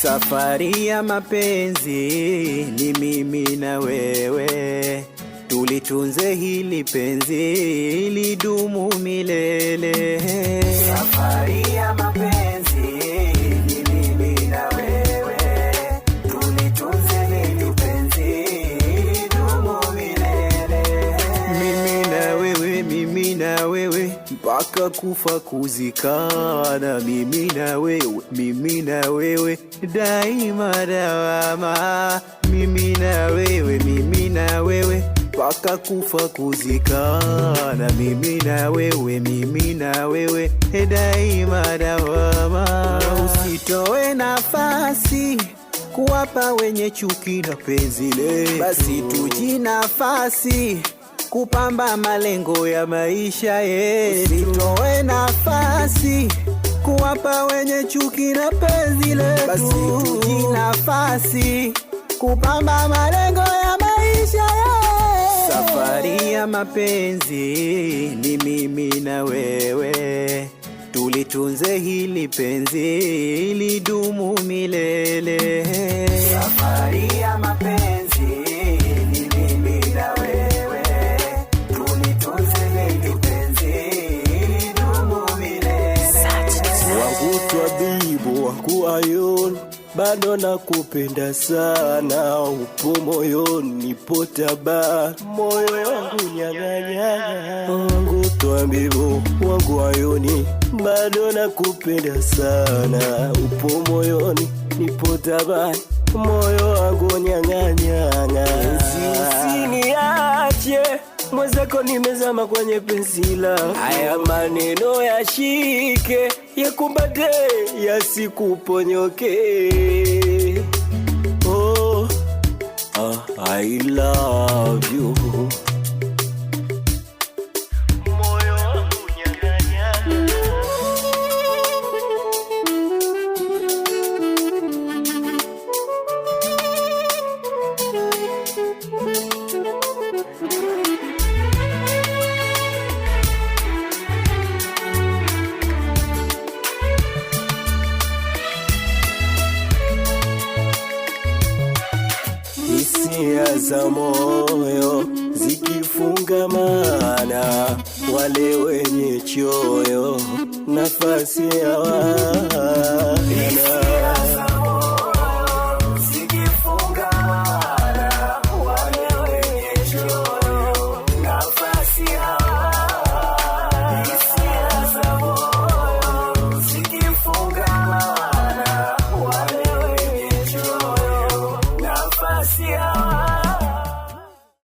Safari ya mapenzi ni mimi na wewe, tulitunze hili penzi lidumu milele. Safari ya mapenzi ni mimi na wewe, tulitunze hili penzi lidumu milele. Mimi na wewe mpaka kufa kuzikana, mimi na wewe daima dawama, mimi na wewe mpaka kufa kuzikana, mimi na wewe daima dawama. Usitoe nafasi kuwapa wenye chuki na penzi letu, basi tujinafasi kupamba malengo ya maisha yetu. Usitoe nafasi kuwapa wenye chuki na penzi letu, basi tujinafasi kupamba malengo ya maisha yetu. Safari ya mapenzi ni mimi na wewe, tulitunze hili penzi lidumu milele. Safari ya mapenzi ni mimi na wewe, tulitunze hili penzi lidumu milele. Wangu Twabibu, wangu Ayoni, bado nakupenda sana, upo moyoni, nipo tabani, moyo wangu nyang'anyanga. Wangu Twabibu, wangu Ayoni, bado nakupenda sana, upo moyoni, nipo tabani, moyo wangu nyang'anyanga. Usiniache mwenzako, nimezama kwenye penzi lako. Haya maneno yashike, yakumbate, yasikuponyoke. Oh, I love you. Hisia za moyo zikifungamana, wale wenye choyo nafasi ya